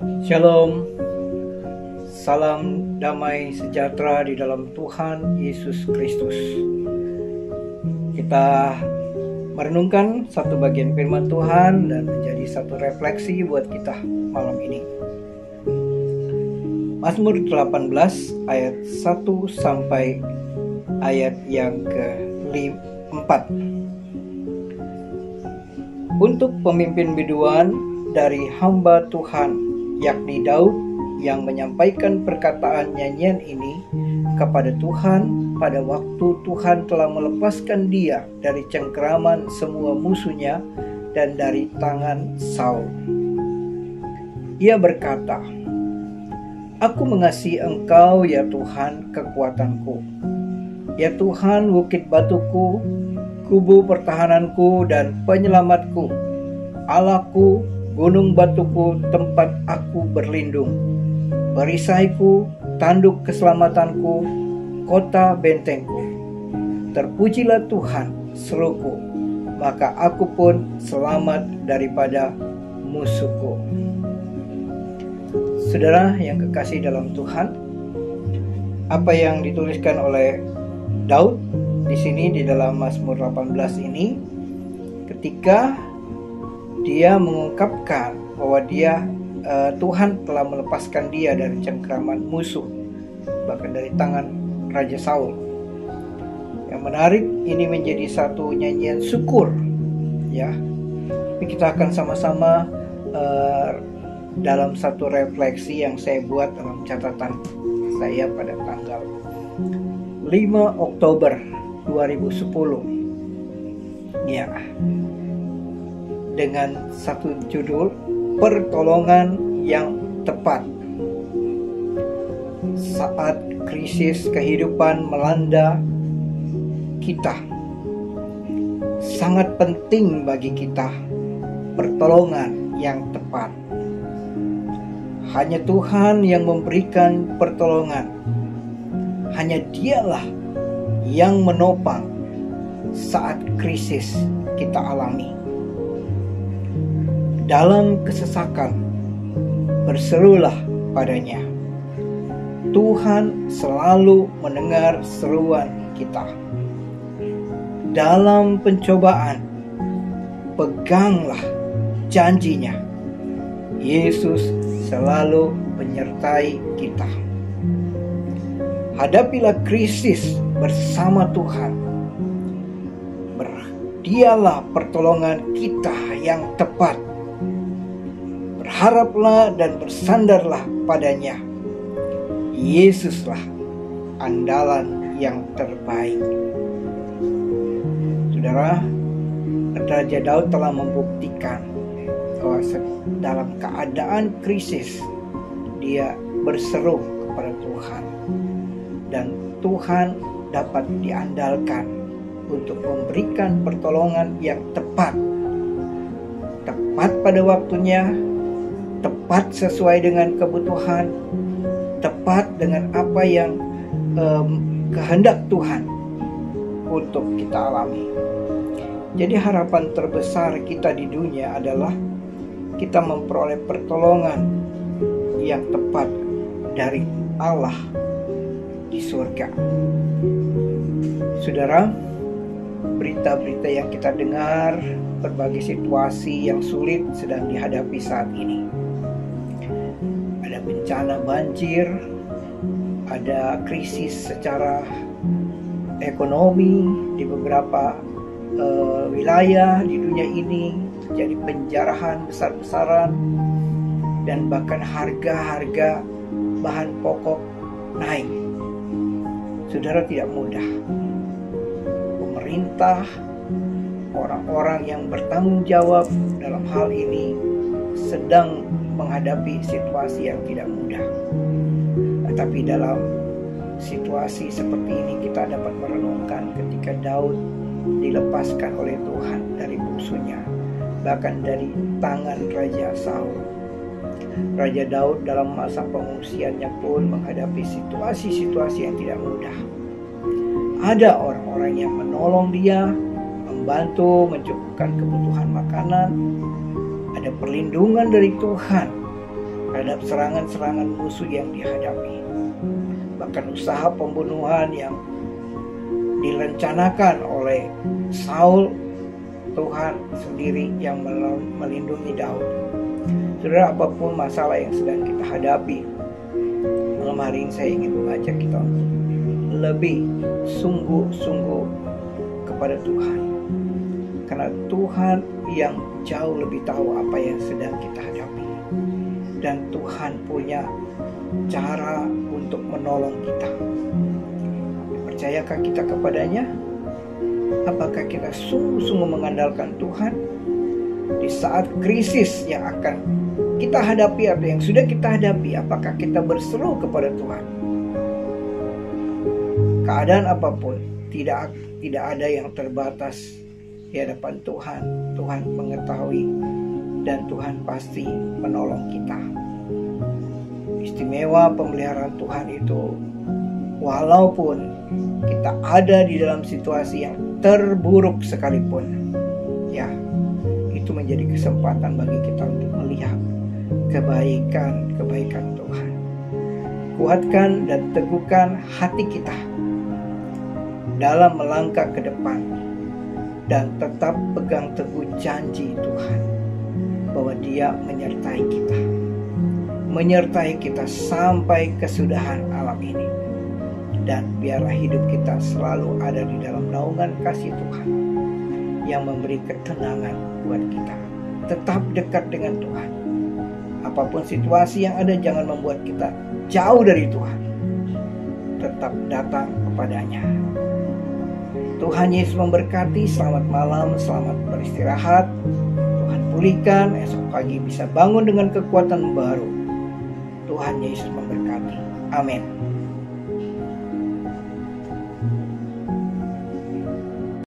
Shalom, salam damai sejahtera di dalam Tuhan Yesus Kristus. Kita merenungkan satu bagian firman Tuhan dan menjadi satu refleksi buat kita malam ini. Mazmur 18 ayat 1 sampai ayat yang ke-4. Untuk pemimpin biduan dari hamba Tuhan, yakni Daud, yang menyampaikan perkataan nyanyian ini kepada Tuhan pada waktu Tuhan telah melepaskan dia dari cengkeraman semua musuhnya dan dari tangan Saul. Ia berkata, "Aku mengasihi Engkau, ya Tuhan, kekuatanku. Ya Tuhan, bukit batuku, kubu pertahananku dan penyelamatku. Allahku, gunung batuku, tempat aku berlindung. Perisaiku, tanduk keselamatanku, kota bentengku. Terpujilah Tuhan, seruku, maka aku pun selamat daripada musuhku." Saudara yang kekasih dalam Tuhan, apa yang dituliskan oleh Daud di sini di dalam Mazmur 18 ini, ketika dia mengungkapkan bahwa Tuhan telah melepaskan dia dari cengkeraman musuh, bahkan dari tangan Raja Saul. Yang menarik, ini menjadi satu nyanyian syukur, ya. Tapi kita akan sama-sama dalam satu refleksi yang saya buat dalam catatan saya pada tanggal 5 Oktober 2010. Ya. Dengan satu judul, pertolongan yang tepat. Saat krisis kehidupan melanda kita, sangat penting bagi kita pertolongan yang tepat. Hanya Tuhan yang memberikan pertolongan. Hanya Dialah yang menopang saat krisis kita alami. Dalam kesesakan, berserulah padanya. Tuhan selalu mendengar seruan kita. Dalam pencobaan, peganglah janjinya. Yesus selalu menyertai kita. Hadapilah krisis bersama Tuhan. Dialah pertolongan kita yang tepat. Berharaplah dan bersandarlah padanya. Yesuslah andalan yang terbaik. Saudara, Raja Daud telah membuktikan bahwa dalam keadaan krisis dia berseru kepada Tuhan, dan Tuhan dapat diandalkan untuk memberikan pertolongan yang tepat pada waktunya, tepat sesuai dengan kebutuhan, tepat dengan apa yang kehendak Tuhan untuk kita alami. Jadi harapan terbesar kita di dunia adalah kita memperoleh pertolongan yang tepat dari Allah di surga. Saudara, berita-berita yang kita dengar, berbagai situasi yang sulit sedang dihadapi saat ini. Ada bencana banjir, ada krisis secara ekonomi di beberapa wilayah di dunia ini, terjadi penjarahan besar-besaran, dan bahkan harga-harga bahan pokok naik. Saudara, tidak mudah. Pemerintah, orang-orang yang bertanggung jawab dalam hal ini sedang menghadapi situasi yang tidak mudah. Tetapi dalam situasi seperti ini kita dapat merenungkan ketika Daud dilepaskan oleh Tuhan dari musuhnya, bahkan dari tangan Raja Saul. Raja Daud dalam masa pengungsiannya pun menghadapi situasi-situasi yang tidak mudah. Ada orang-orang yang menolong dia, membantu mencukupkan kebutuhan makanan. Ada perlindungan dari Tuhan terhadap serangan-serangan musuh yang dihadapi. Bahkan usaha pembunuhan yang direncanakan oleh Saul, Tuhan sendiri yang melindungi Daud. Saudara, apapun masalah yang sedang kita hadapi, malam hari ini saya ingin mengajak kita untuk lebih sungguh-sungguh kepada Tuhan. Karena Tuhan yang jauh lebih tahu apa yang sedang kita hadapi. Dan Tuhan punya cara untuk menolong kita. Percayakah kita kepadanya? Apakah kita sungguh-sungguh mengandalkan Tuhan di saat krisis yang akan kita hadapi atau yang sudah kita hadapi? Apakah kita berseru kepada Tuhan? Keadaan apapun, tidak ada yang terbatas di hadapan Tuhan. Tuhan mengetahui dan Tuhan pasti menolong kita. Istimewa pemeliharaan Tuhan itu, walaupun kita ada di dalam situasi yang terburuk sekalipun, ya, itu menjadi kesempatan bagi kita untuk melihat kebaikan Tuhan. Kuatkan dan teguhkan hati kita dalam melangkah ke depan, dan tetap pegang teguh janji Tuhan bahwa Dia menyertai kita sampai kesudahan alam ini. Dan biarlah hidup kita selalu ada di dalam naungan kasih Tuhan yang memberi ketenangan buat kita. Tetap dekat dengan Tuhan. Apapun situasi yang ada, jangan membuat kita jauh dari Tuhan. Tetap datang kepadanya. Tuhan Yesus memberkati. Selamat malam, selamat beristirahat. Tuhan pulihkan, esok pagi bisa bangun dengan kekuatan baru. Tuhan Yesus memberkati. Amin.